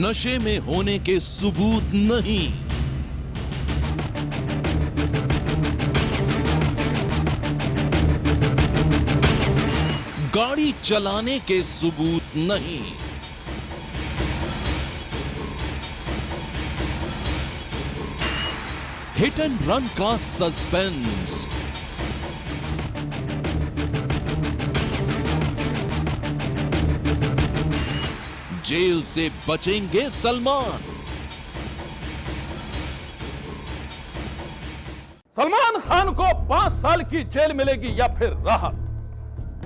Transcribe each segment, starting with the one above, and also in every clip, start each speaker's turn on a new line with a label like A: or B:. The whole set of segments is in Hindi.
A: नशे में होने के सबूत नहीं। गाड़ी चलाने के सबूत नहीं। हिट एंड रन का सस्पेंस। जेल से बचेंगे सलमान।
B: सलमान खान को 5 साल की जेल मिलेगी या फिर राहत।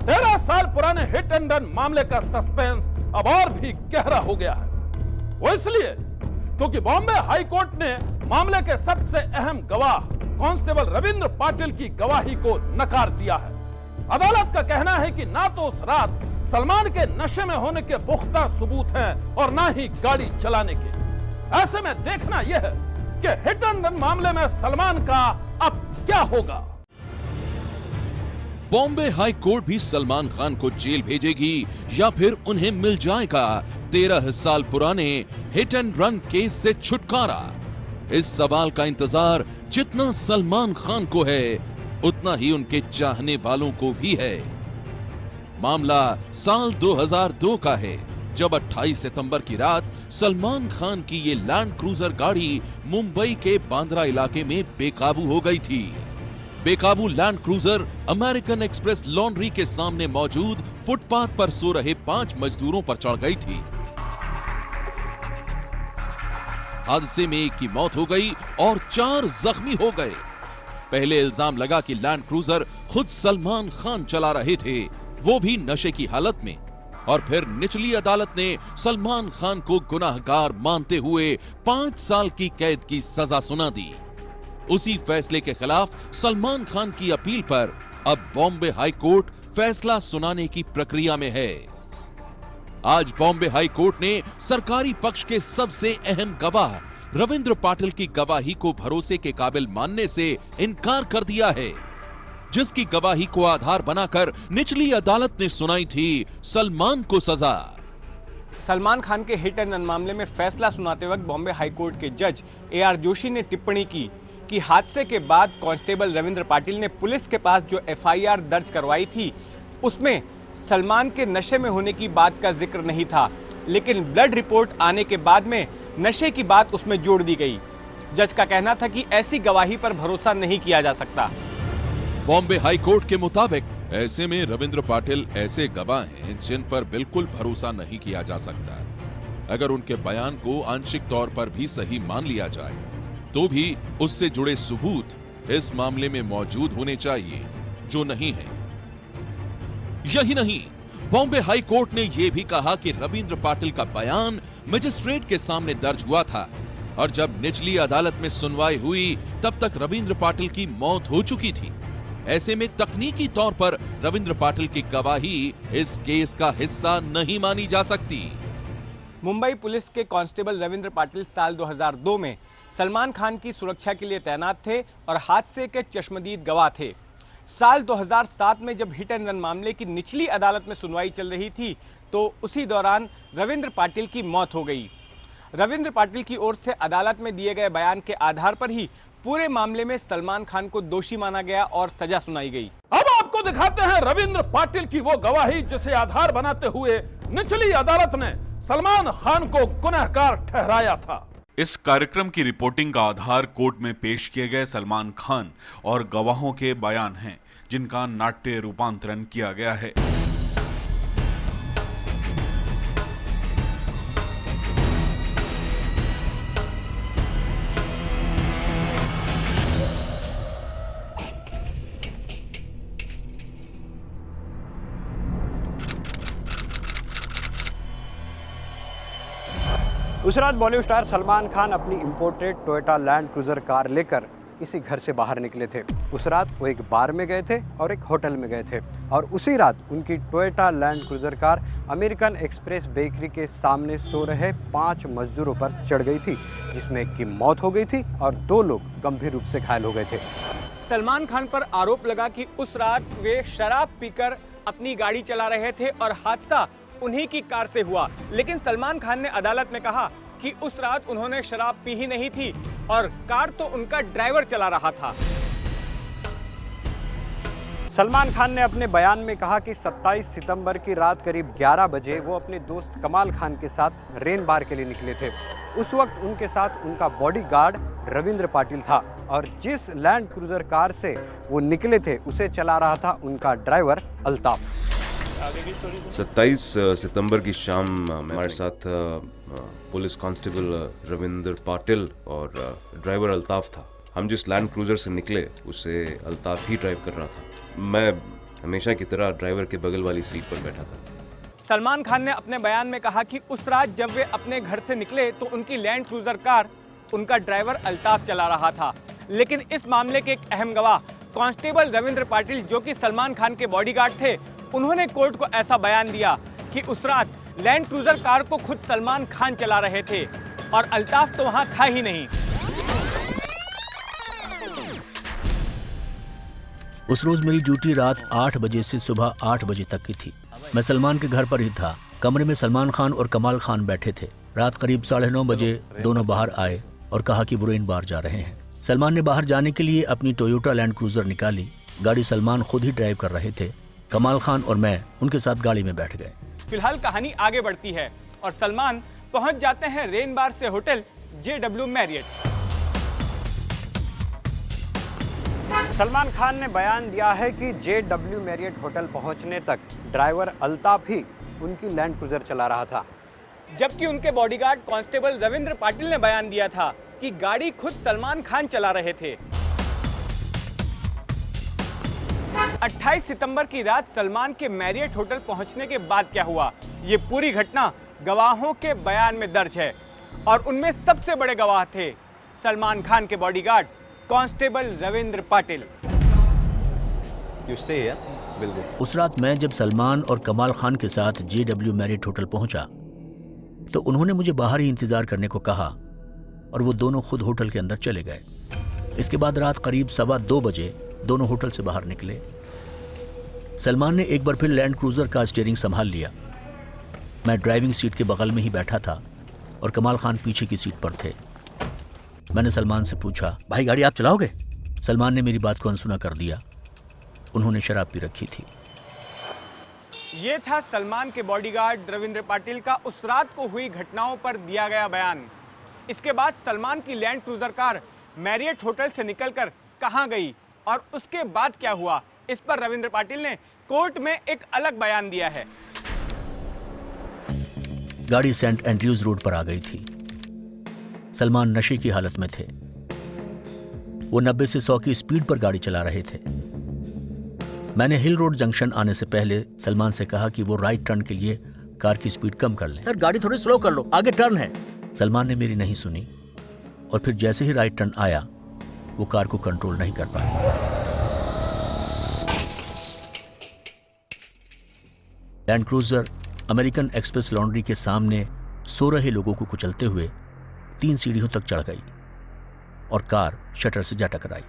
B: 13 साल पुराने हिट एंड रन मामले का सस्पेंस अब और भी गहरा हो गया है। वो इसलिए क्योंकि बॉम्बे हाई कोर्ट ने मामले के सबसे अहम गवाह कांस्टेबल रविंद्र पाटिल की गवाही को नकार दिया है। अदालत का कहना है कि ना तो उस रात सलमान के नशे में होने के पुख्ता सबूत हैं और ना ही गाड़ी चलाने के। ऐसे में देखना यह है कि हिट एंड रन मामले में सलमान का अब क्या होगा।
A: बॉम्बे हाई कोर्ट भी सलमान खान को जेल भेजेगी या फिर उन्हें मिल जाएगा 13 साल पुराने हिट एंड रन केस से छुटकारा। इस सवाल का इंतजार जितना सलमान खान को है उतना ही उनके चाहने वालों को भी है। मामला साल 2002 का है, जब 28 सितंबर की रात सलमान खान की ये लैंड क्रूजर गाड़ी मुंबई के बांद्रा इलाके में बेकाबू हो गई थी। बेकाबू land cruiser American express laundry के सामने मौजूद फुटपाथ पर सो रहे 5 मजदूरों पर चढ़ गई थी। हादसे में एक की मौत हो गई और 4 जख्मी हो गए। पहले इल्जाम लगा कि लैंड क्रूजर खुद सलमान खान चला रहे थे, वो भी नशे की हालत में, और फिर निचली अदालत ने सलमान खान को गुनाहगार मानते हुए 5 साल की कैद की सजा सुना दी। उसी फैसले के खिलाफ सलमान खान की अपील पर अब बॉम्बे हाई कोर्ट फैसला सुनाने की प्रक्रिया में है। आज बॉम्बे हाई कोर्ट ने सरकारी पक्ष के सबसे अहम गवाह रविंद्र पाटिल की गवाही को भरोसे के काबिल मानने से इनकार कर दिया है, जिसकी गवाही को आधार बनाकर निचली अदालत ने सुनाई थी सलमान को सजा।
C: सलमान खान के हिट एंड रन मामले में फैसला सुनाते वक्त बॉम्बे हाई कोर्ट के जज AR जोशी ने टिप्पणी की कि हादसे के बाद कांस्टेबल रविंद्र पाटिल ने पुलिस के पास जो FIR दर्ज करवाई थी उसमें सलमान के नशे में होने की बात का जिक्र नहीं था, लेकिन ब्लड रिपोर्ट आने के बाद में नशे की बात उसमें जोड़ दी गई। जज का कहना था कि ऐसी गवाही पर भरोसा नहीं किया जा सकता।
A: बॉम्बे हाई कोर्ट के मुताबिक ऐसे में रविंद्र पाटिल ऐसे गवाह हैं जिन पर बिल्कुल भरोसा नहीं किया जा सकता। अगर उनके बयान को आंशिक तौर पर भी सही मान लिया जाए तो भी उससे जुड़े सबूत इस मामले में मौजूद होने चाहिए, जो नहीं है। यही नहीं, बॉम्बे हाई कोर्ट ने यह भी कहा कि रविंद्र पाटिल का बयान मजिस्ट्रेट के सामने दर्ज हुआ था और जब निचली अदालत में सुनवाई हुई तब तक रविंद्र पाटिल की मौत हो चुकी थी। ऐसे में तकनीकी तौर पर रविंद्र पाटिल की गवाही इस केस का हिस्सा नहीं मानी जा सकती।
C: मुंबई पुलिस के कांस्टेबल रविंद्र पाटिल साल 2002 में सलमान खान की सुरक्षा के लिए तैनात थे और हादसे के चश्मदीद गवाह थे। साल 2007 में जब हिट एंड रन मामले की निचली अदालत में सुनवाई चल रही थी तो उसी दौरान रविंद्र पाटिल की मौत हो गई। रविंद्र पाटिल की ओर से अदालत में दिए गए बयान के आधार पर ही पूरे मामले में सलमान खान को दोषी माना गया और सजा सुनाई गई।
B: अब आपको दिखाते हैं रविंद्र पाटिल की वो गवाही जिसे आधार बनाते हुए निचली अदालत ने सलमान खान को गुनहगार ठहराया था।
D: इस कार्यक्रम की रिपोर्टिंग का आधार कोर्ट में पेश किए गए सलमान खान और गवाहों के बयान हैं, जिनका नाट्य रूपांतरण किया गया है।
E: उस रात बॉलीवुड स्टार सलमान खान अपनी imported Toyota land cruiser car लेकर इसी घर से बाहर निकले थे। उस रात वो एक बार में गए थे और एक होटल में गए थे और उसी रात उनकी Toyota land cruiser car American express bakery के सामने सो रहे 5 मजदूरों पर चढ़ गई थी, जिसमें एक की मौत हो गई थी और 2 लोग गंभीर रूप से घायल हो गए थे।
C: सलमान खान पर आरोप लगा कि उस रात वे शराब पीकर अपनी गाड़ी चला रहे थे और हादसा उन्हीं की कार से हुआ, लेकिन सलमान खान ने अदालत में कहा कि उस रात उन्होंने शराब पी ही नहीं थी और कार तो उनका ड्राइवर चला रहा था।
E: सलमान खान ने अपने बयान में कहा कि 27 सितंबर की रात करीब 11 बजे वो अपने दोस्त कमाल खान के साथ रेन बार के लिए निकले थे। उस वक्त उनके साथ उनका बॉडीगार्ड रविंद्र पाटिल था और जिस लैंड क्रूजर कार से वो निकले थे उसे चला रहा था उनका ड्राइवर अल्ताफ।
F: 27 सितंबर की शाम हमारे साथ पुलिस कांस्टेबल रविंद्र पाटिल और ड्राइवर अल्ताफ था। हम जिस लैंड क्रूजर से निकले उसे अल्ताफ ही ड्राइव कर रहा था। मैं हमेशा की तरह ड्राइवर के बगल वाली सीट पर बैठा था।
C: सलमान खान ने अपने बयान में कहा कि उस रात जब वे अपने घर से निकले तो उनकी लैंड क्रूजर कार उनका ड्राइवर अल्ताफ चला रहा था। लेकिन इस मामले के एक अहम गवाह कांस्टेबल रविंद्र पाटिल, जो कि सलमान खान के बॉडीगार्ड थे, उन्होंने कोर्ट को ऐसा बयान दिया कि उस रात लैंड क्रूजर कार को खुद सलमान खान चला रहे थे और अल्ताफ तो वहां था ही नहीं।
G: उस रोज मेरी ड्यूटी रात 8 बजे से सुबह 8 बजे तक की थी। मैं सलमान के घर पर ही था। कमरे में सलमान खान और कमाल खान बैठे थे। रात करीब 9:30 बजे दोनों बाहर आए और कहा कि वो रेन बार जा रहे हैं। सलमान ने बाहर जाने के लिए अपनी टोयोटा लैंड क्रूजर निकाली। गाड़ी सलमान खुद ही ड्राइव कर रहे थे। कमाल खान और मैं उनके साथ गाड़ी में बैठ गए।
C: फिलहाल कहानी आगे बढ़ती है और सलमान पहुंच जाते हैं रेन बार से hotel JW Marriott.
E: Salman Khan ने बयान दिया है कि JW मैरियट होटल पहुंचने तक ड्राइवर अल्ताफ ही उनकी लैंड क्रूजर चला रहा था,
C: जबकि उनके बॉडीगार्ड कांस्टेबल रविंद्र पाटिल ने बयान दिया था कि गाड़ी खुद सलमान खान चला रहे थे। 28 सितंबर की रात सलमान के मैरियट होटल पहुंचने के बाद क्या हुआ, ये पूरी घटना गवाहों के बयान में दर्ज है और उनमें सबसे बड़े गवाह थे सलमान खान के बॉडीगार्ड कांस्टेबल रविंद्र पाटिल।
G: उस रात मैं जब सलमान और कमाल खान के साथ JW मैरियट होटल पहुंचा तो उन्होंने मुझे बाहर ही इंतजार करने को कहा और वो दोनों खुद होटल के अंदर चले गए। इसके बाद रात करीब 2:15 बजे दोनों होटल से बाहर निकले। सलमान ने एक बार फिर लैंड क्रूजर का स्टीयरिंग संभाल लिया। मैं ड्राइविंग सीट के बगल में ही बैठा था और कमाल खान पीछे की सीट पर थे। मैंने सलमान से पूछा, भाई गाड़ी आप चलाओगे? सलमान ने मेरी बात को अनसुना कर दिया। उन्होंने शराब पी रखी थी।
C: ये था सलमान के बॉडीगार्ड रविंद्र पाटिल का उस रात को हुई घटनाओं पर दिया गया बयान। इसके बाद सलमान की land cruiser car Marriott hotel से निकलकर कहां गई और उसके बाद क्या हुआ, इस पर रविंद्र पाटिल ने कोर्ट में एक अलग बयान दिया है।
G: गाड़ी सेंट एंड्रयूज रोड पर आ गई थी। सलमान नशे की हालत में थे। वो 90 से 100 की स्पीड पर गाड़ी चला रहे थे। मैंने हिल रोड जंक्शन आने से पहले सलमान से कहा कि वो राइट टर्न के लिए कार की स्पीड कम कर लें।
H: सर गाड़ी थोड़ी स्लो कर लो, आगे टर्न है।
G: सलमान ने मेरी नहीं सुनी और फिर जैसे ही राइट टर्न आया वो कार को कंट्रोल नहीं कर पाया। Land cruiser American express laundry के सामने सो रहे लोगों को कुचलते हुए 3 सीढ़ियों तक चढ़ गई और कार शटर से जा टकराई।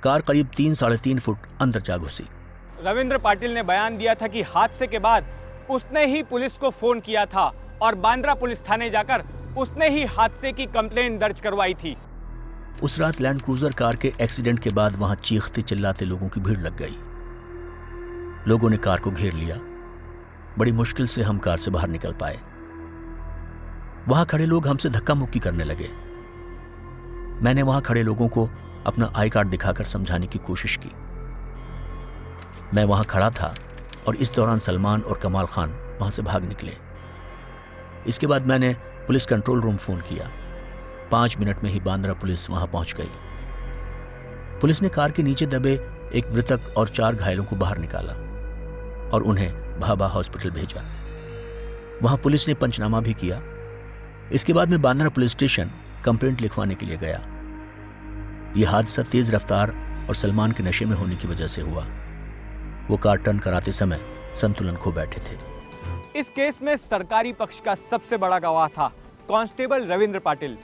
G: कार करीब 3-3.5 फुट अंदर जा घुसी।
C: रविंद्र पाटिल ने बयान दिया था कि हादसे के बाद उसने ही पुलिस को फोन किया था और बांद्रा पुलिस थाने जाकर उसने ही हादसे की कंप्लेन दर्ज करवाई थी।
G: उस रात लैंड क्रूजर कार के एक्सीडेंट के बाद वहां चीखते चिल्लाते लोगों की भीड़ लग गई। लोगों ने कार को घेर लिया। बड़ी मुश्किल से हम कार से बाहर निकल पाए। वहां खड़े लोग हमसे धक्का मुक्की करने लगे। मैंने वहां खड़े लोगों को अपना आई कार्ड दिखाकर समझाने की कोशिश की। मैं वहां खड़ा था और इस दौरान सलमान और कमाल खान वहां से भाग निकले। इसके बाद मैंने पुलिस कंट्रोल रूम फोन किया। 5 मिनट में ही बांद्रा पुलिस वहां पहुंच गई। पुलिस ने कार के नीचे दबे एक मृतक और 4 घायलों को बाहर निकाला और उन्हें भाभा हॉस्पिटल भेजा। वहां पुलिस ने पंचनामा भी किया। इसके बाद मैं बांद्रा पुलिस स्टेशन कंप्लेंट लिखवाने के लिए गया। यह हादसा तेज रफ्तार और सलमान के नशे में होने की वजह से हुआ। वो कार टर्न कराते समय संतुलन खो बैठे थे।
C: इस केस में सरकारी पक्ष का सबसे बड़ा गवाह था कांस्टेबल रविंद्र पाटिल।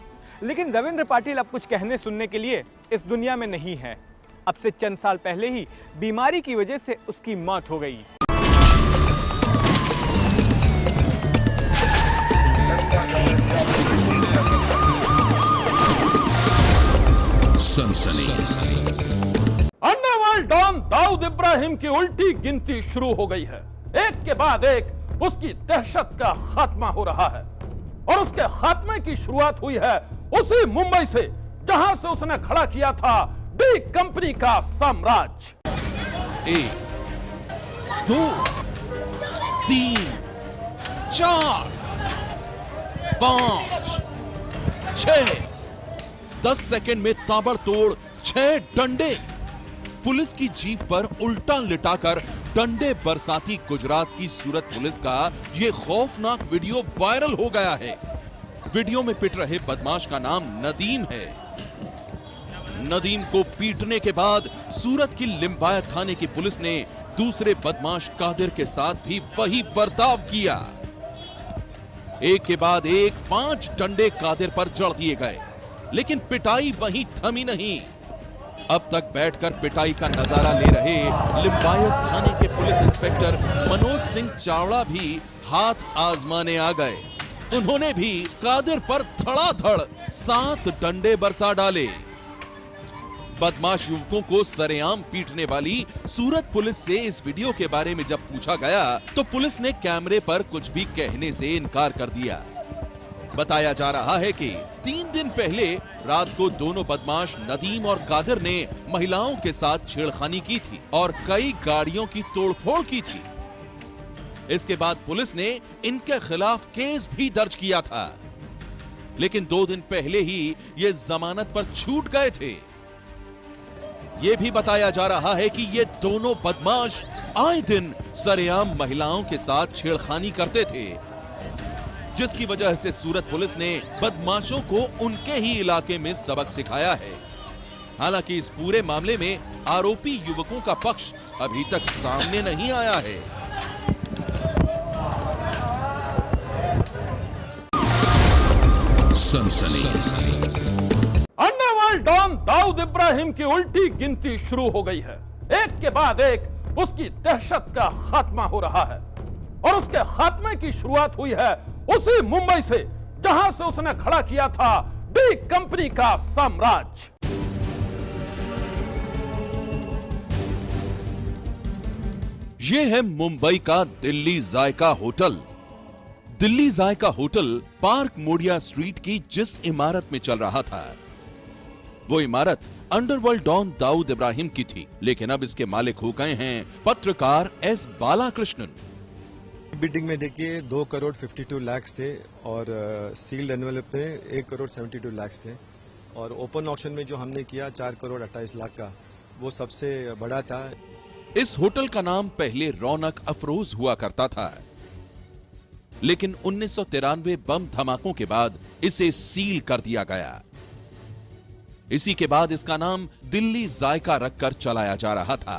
C: लेकिन रविंद्र पाटिल अब कुछ कहने सुनने के लिए इस दुनिया में नहीं है। अब से चंद साल पहले ही बीमारी की वजह से उसकी मौत हो गई।
B: दाऊद इब्राहिम की उल्टी गिनती शुरू हो गई है। एक के बाद एक उसकी दहशत का खात्मा हो रहा है और उसके खात्मे की शुरुआत हुई है उसी मुंबई से जहां से उसने खड़ा किया था डी कंपनी का साम्राज्य।
A: 1, 2, 3, 4, 5, 6, 10 सेकंड में ताबड़तोड़ 6 डंडे। पुलिस की जीप पर उल्टा लिटाकर डंडे बरसाती गुजरात की सूरत पुलिस का यह खौफनाक वीडियो वायरल हो गया है। वीडियो में पिट रहे बदमाश का नाम नदीम है। नदीम को पीटने के बाद सूरत की लिंबायत थाने की पुलिस ने दूसरे बदमाश कादिर के साथ भी वही बर्ताव किया। एक के बाद एक 5 डंडे कादिर पर जड़ दिए गए, लेकिन पिटाई वहीं थमी नहीं। अब तक बैठकर पिटाई का नजारा ले रहे लिंबायत थाने के पुलिस इंस्पेक्टर मनोज सिंह चावड़ा भी हाथ आजमाने आ गए। उन्होंने भी कादिर पर धड़ाधड़ 7 डंडे बरसा डाले। बदमाश युवकों को सरेआम पीटने वाली सूरत पुलिस से इस वीडियो के बारे में जब पूछा गया तो पुलिस ने कैमरे पर कुछ भी कहने से इनकार कर दिया। बताया जा रहा है कि 3 दिन पहले रात को दोनों बदमाश नदीम और कादिर ने महिलाओं के साथ छेड़खानी की थी और कई गाड़ियों की तोड़फोड़ की थी। इसके बाद पुलिस ने इनके खिलाफ केस भी दर्ज किया था, लेकिन 2 दिन पहले ही ये जमानत पर छूट गए थे। यह भी बताया जा रहा है कि ये दोनों बदमाश आए दिन सरेआम महिलाओं के साथ छेड़खानी करते थे, जिसकी वजह से सूरत पुलिस ने बदमाशों को उनके ही इलाके में सबक सिखाया है। हालांकि इस पूरे मामले में आरोपी युवकों का पक्ष अभी तक सामने नहीं आया है।
B: अंडरवर्ल्ड डॉन दाऊद इब्राहिम की उल्टी गिनती शुरू हो गई है। एक के बाद एक उसकी दहशत का खात्मा हो रहा है और उसके खात्मे की शुरुआत हुई है उसी मुंबई से जहां से उसने खड़ा किया था डी कंपनी का साम्राज्य।
A: यह है मुंबई का दिल्ली जायका होटल। दिल्ली जायका होटल पार्क मोडिया स्ट्रीट की जिस इमारत में चल रहा था, वो इमारत अंडरवर्ल्ड डॉन दाऊद इब्राहिम की थी, लेकिन अब इसके मालिक हो गए हैं पत्रकार एस बालाकृष्णन।
I: बिडिंग में देखिए 2 करोड़ 52 लाख थे और सील्ड एनवेलप में 1 करोड़ 72 लाख थे और ओपन ऑक्शन में जो हमने किया 4 करोड़ 28 लाख का, वो सबसे बड़ा था।
A: इस होटल का नाम पहले रौनक अफरोज हुआ करता था, लेकिन 1993 बम धमाकों के बाद इसे सील कर दिया गया। इसी के बाद इसका नाम दिल्ली जायका रखकर चलाया जा रहा था।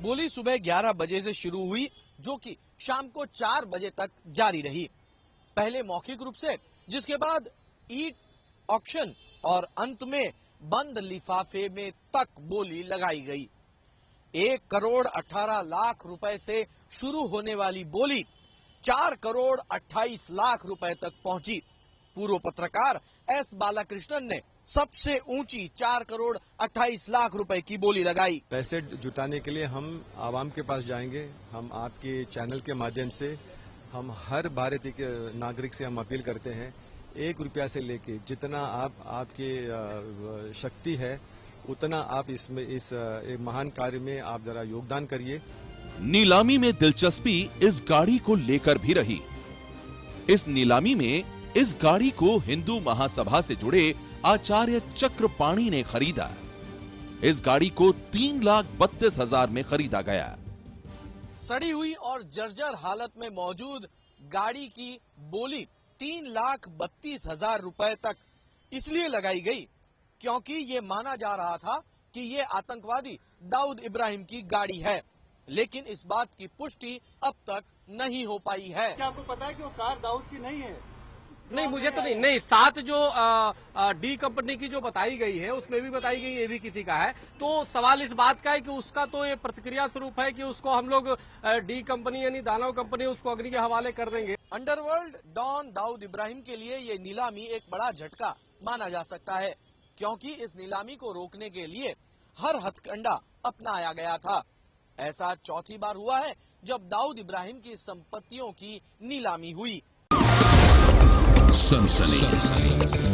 J: बोली सुबह 11 बजे से शुरू हुई, जो कि शाम को 4 बजे तक जारी रही। पहले मौखिक रूप से, जिसके बाद ईट ऑक्शन और अंत में बंद लिफाफे में तक बोली लगाई गई। 1 करोड़ 18 लाख रुपए से शुरू होने वाली बोली 4 करोड़ 28 लाख रुपए तक पहुंची। पूर्व पत्रकार एस बालाकृष्णन ने सबसे ऊंची 4 करोड़ 28 लाख रुपए की बोली लगाई।
I: पैसे जुटाने के लिए हम आवाम के पास जाएंगे। हम आपके चैनल के माध्यम से हम हर भारतीय के नागरिक से हम अपील करते हैं, 1 रुपया से लेके जितना आपके शक्ति है उतना आप इसमें इस महान कार्य में आप जरा योगदान करिए।
A: नीलामी में दिलचस्पी इस गाड़ी को लेकर भी रही। इस नीलामी में इस गाड़ी को हिंदू महासभा से जुड़े आचार्य चक्रपाणी ने खरीदा। इस गाड़ी को 3,32,000 में खरीदा गया।
J: सड़ी हुई और जर्जर हालत में मौजूद गाड़ी की बोली 3,32,000 रुपए तक इसलिए लगाई गई क्योंकि ये माना जा रहा था कि ये आतंकवादी दाऊद इब्राहिम की गाड़ी है, लेकिन इस बात की पुष्टि अब तक नहीं हो पाई है।
K: क्या आपको पता है कि वो कार दाऊद की नहीं है?
J: नहीं, मुझे तो नहीं। 7 जो डी कंपनी की जो बताई गई है उसमें भी बताई गई ये भी किसी का है, तो सवाल इस बात का है कि उसका तो ये प्रतिक्रिया स्वरूप है कि उसको हम लोग डी कंपनी यानी दानव कंपनी उसको अग्नि के हवाले कर देंगे। अंडरवर्ल्ड डॉन दाऊद इब्राहिम के लिए ये नीलामी एक बड़ा झटका माना जा सकता है, क्योंकि इस नीलामी को रोकने के लिए हर हथकंडा अपनाया गया था। ऐसा चौथी बार हुआ है जब दाऊद इब्राहिम की संपत्तियों की नीलामी हुई।
A: सनसनी